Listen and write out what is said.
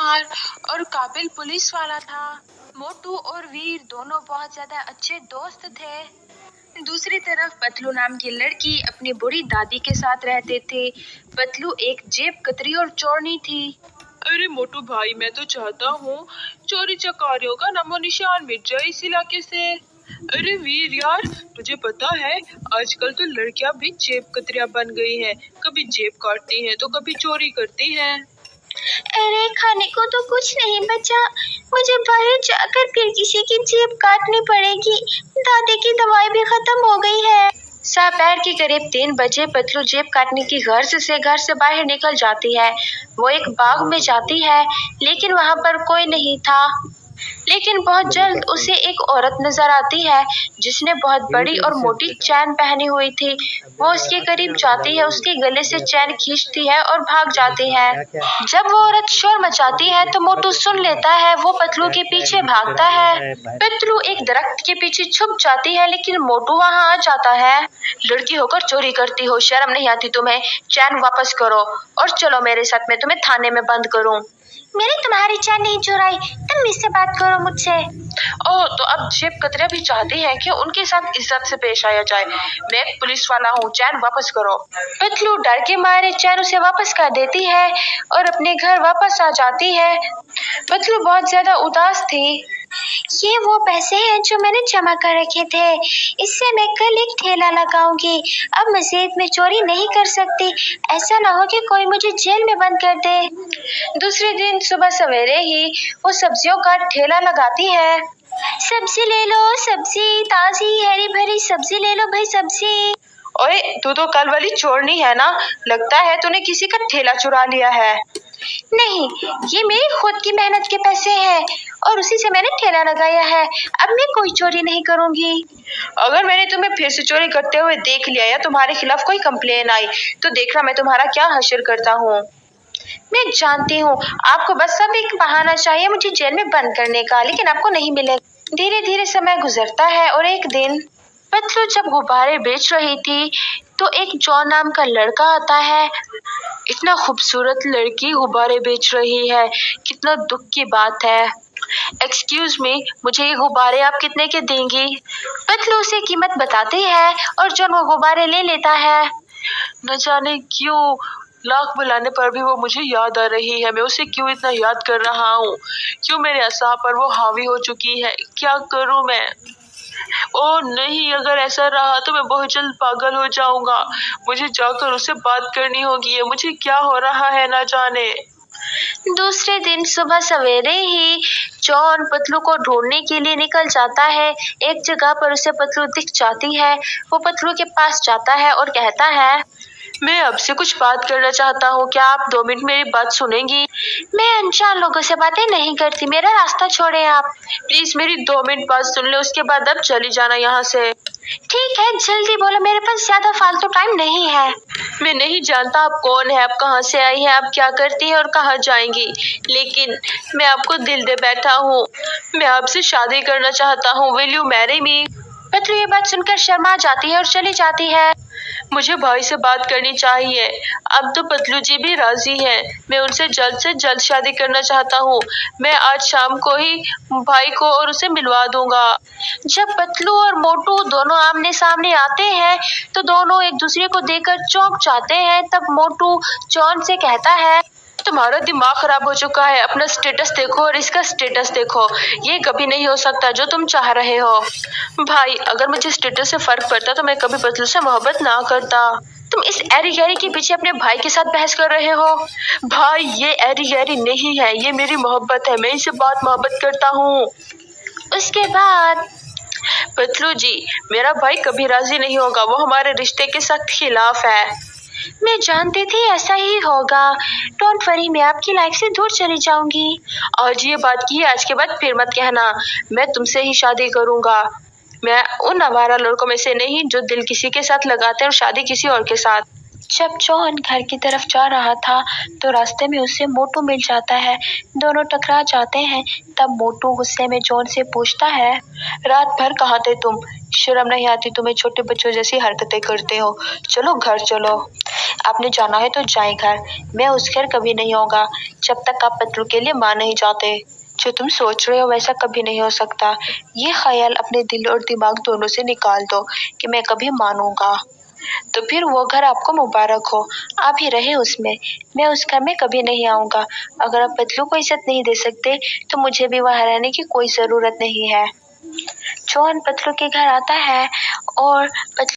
होनहार और काबिल पुलिस वाला था। मोटू और वीर दोनों बहुत ज्यादा अच्छे दोस्त थे। दूसरी तरफ पतलू नाम की लड़की अपनी बूढ़ी दादी के साथ रहते थे। पतलू एक जेब कतरी और चोरनी थी। अरे मोटू भाई, मैं तो चाहता हूँ चोरी चकारियों का नामो निशान मिट जाए इस इलाके से। अरे वीर यार, तुझे पता है आजकल तो लड़कियां भी जेब कतरिया बन गई हैं। कभी जेब काटती हैं तो कभी चोरी करती हैं। अरे खाने को तो कुछ नहीं बचा, मुझे बाहर जाकर फिर किसी की जेब काटनी पड़ेगी। दादी की दवाई भी खत्म हो गई है। दोपहर के करीब 3 बजे पतलू जेब काटने की गर्ज से घर से बाहर निकल जाती है। वो एक बाग में जाती है, लेकिन वहाँ पर कोई नहीं था। लेकिन बहुत जल्द उसे एक औरत नजर आती है जिसने बहुत बड़ी और मोटी चैन पहनी हुई थी। वो उसके करीब जाती है, उसके गले से चैन खींचती है और भाग जाती है। जब वो औरत शोर मचाती है तो मोटू सुन लेता है। वो पतलू के पीछे भागता है। पतलू एक दरख्त के पीछे छुप जाती है, लेकिन मोटू वहाँ आ जाता है। लड़की होकर चोरी करती हो, शर्म नहीं आती तुम्हें? चैन वापस करो और चलो मेरे साथ, मैं तुम्हें थाने में बंद करूँ। मैंने तुम्हारी चैन नहीं चुराई, तुम इससे बात करो मुझसे। ओह, तो अब जेब कतरे भी चाहते हैं कि उनके साथ इज्जत से पेश आया जाए। मैं एक पुलिस वाला हूँ, चैन वापस करो। पतलू डर के मारे चैन उसे वापस कर देती है और अपने घर वापस आ जाती है। पतलू बहुत ज्यादा उदास थी। ये वो पैसे हैं जो मैंने जमा कर रखे थे, इससे मैं कल एक ठेला लगाऊंगी। अब मस्जिद में चोरी नहीं कर सकती, ऐसा ना हो कि कोई मुझे जेल में बंद कर दे। दूसरे दिन सुबह सवेरे ही वो सब्जियों का ठेला लगाती है। सब्जी ले लो, सब्जी ताजी हरी भरी सब्जी ले लो भाई, सब्जी। ओए, तू तो कल वाली चोरनी है ना? लगता है तूने किसी का ठेला चुरा लिया है। नहीं, ये मेरी खुद की मेहनत के पैसे हैं और उसी से मैंने ठेला लगाया है। अब मैं कोई चोरी नहीं करूंगी। अगर मैंने तुम्हें फिर से चोरी करते हुए देख लिया या तुम्हारे खिलाफ कोई कंप्लेन आई तो देखना मैं तुम्हारा क्या हश्र करता हूँ। मैं जानती हूँ आपको बस सब एक बहाना चाहिए मुझे जेल में बंद करने का, लेकिन आपको नहीं मिलेगा। धीरे धीरे समय गुजरता है और एक दिन पतलू जब गुब्बारे बेच रही थी तो एक जॉन नाम का लड़का आता है। इतना खूबसूरत लड़की गुब्बारे बेच रही है, कितना दुख की बात है। एक्सक्यूज मी, मुझे ये गुब्बारे आप कितने के देंगी? पतलू उसे कीमत बताती है और जॉन वो गुब्बारे ले लेता है। न जाने क्यों लाख बुलाने पर भी वो मुझे याद आ रही है। मैं उसे क्यों इतना याद कर रहा हूँ? क्यों मेरे असा पर वो हावी हो चुकी है? क्या करूँ मैं? ओ नहीं, अगर ऐसा रहा तो मैं बहुत जल्द पागल हो जाऊंगा। मुझे जाकर उससे बात करनी होगी। ये मुझे क्या हो रहा है ना जाने। दूसरे दिन सुबह सवेरे ही जॉन पतलू को ढूंढने के लिए निकल जाता है। एक जगह पर उसे पतलू दिख जाती है। वो पतलू के पास जाता है और कहता है, मैं आपसे कुछ बात करना चाहता हूँ, क्या आप 2 मिनट मेरी बात सुनेंगी? मैं अनजान लोगों से बातें नहीं करती, मेरा रास्ता छोड़े आप। प्लीज मेरी 2 मिनट बात सुन ले, उसके बाद अब चली जाना यहाँ से। ठीक है, जल्दी बोलो, मेरे पास ज्यादा फालतू टाइम नहीं है। मैं नहीं जानता आप कौन है, आप कहाँ से आई हैं, आप क्या करती हैं और कहाँ जाएंगी, लेकिन मैं आपको दिल दे बैठा हूँ। मैं आपसे शादी करना चाहता हूँ। Will you marry me? Patlu ये बात सुनकर शर्मा जाती है और चली जाती है। मुझे भाई से बात करनी चाहिए। अब तो पतलू जी भी राजी हैं। मैं उनसे जल्द से जल्द शादी करना चाहता हूँ। मैं आज शाम को ही भाई को और उसे मिलवा दूंगा। जब पतलू और मोटू दोनों आमने सामने आते हैं तो दोनों एक दूसरे को देखकर चौंक जाते हैं। तब मोटू जॉन से कहता है, तुम्हारा दिमाग खराब हो चुका है। अपना स्टेटस देखो और इसका स्टेटस देखो। ये कभी नहीं हो सकता जो तुम चाह रहे हो। भाई, अगर मुझे स्टेटस से फर्क पड़ता तो मैं कभी पतलू से मोहब्बत ना करता। तुम इस एरी गैरी के पीछे अपने भाई के साथ बहस कर रहे हो। भाई, ये एरी गैरी नहीं है, ये मेरी मोहब्बत है। मैं इसे बहुत मोहब्बत करता हूँ। उसके बाद पतलू जी, मेरा भाई कभी राजी नहीं होगा। वो हमारे रिश्ते के सख्त खिलाफ है। मैं जानती थी ऐसा ही होगा। डोंट वरी, मैं आपकी लाइफ से दूर चली जाऊंगी। आज ये बात की है, आज के बाद फिर मत कहना। मैं तुमसे ही शादी करूंगा। मैं उन आवारा लड़कों में से नहीं जो दिल किसी के साथ लगाते हैं और शादी किसी और के साथ। जब जॉन घर की तरफ जा रहा था तो रास्ते में उसे मोटू मिल जाता है। दोनों टकरा जाते हैं। तब मोटू गुस्से में जॉन से पूछता है, रात भर कहाँ थे तुम? शर्म नहीं आती तुम्हें? छोटे बच्चों जैसी हरकतें करते हो। चलो घर चलो। आपने जाना है तो जाए घर। मैं उस घर कभी नहीं होगा जब तक आप पतलू के लिए मान नहीं जाते। जो तुम सोच रहे हो वैसा कभी नहीं हो सकता। ये ख्याल अपने दिल और दिमाग दोनों से निकाल दो कि मैं कभी मानूंगा। तो फिर वो घर आपको मुबारक हो, आप ही रहे उसमें। मैं उस घर में कभी नहीं आऊंगा। अगर आप पतलू को इज्जत नहीं दे सकते तो मुझे भी वहां रहने की कोई जरूरत नहीं है। जॉन पतलू के घर आता है और पतलू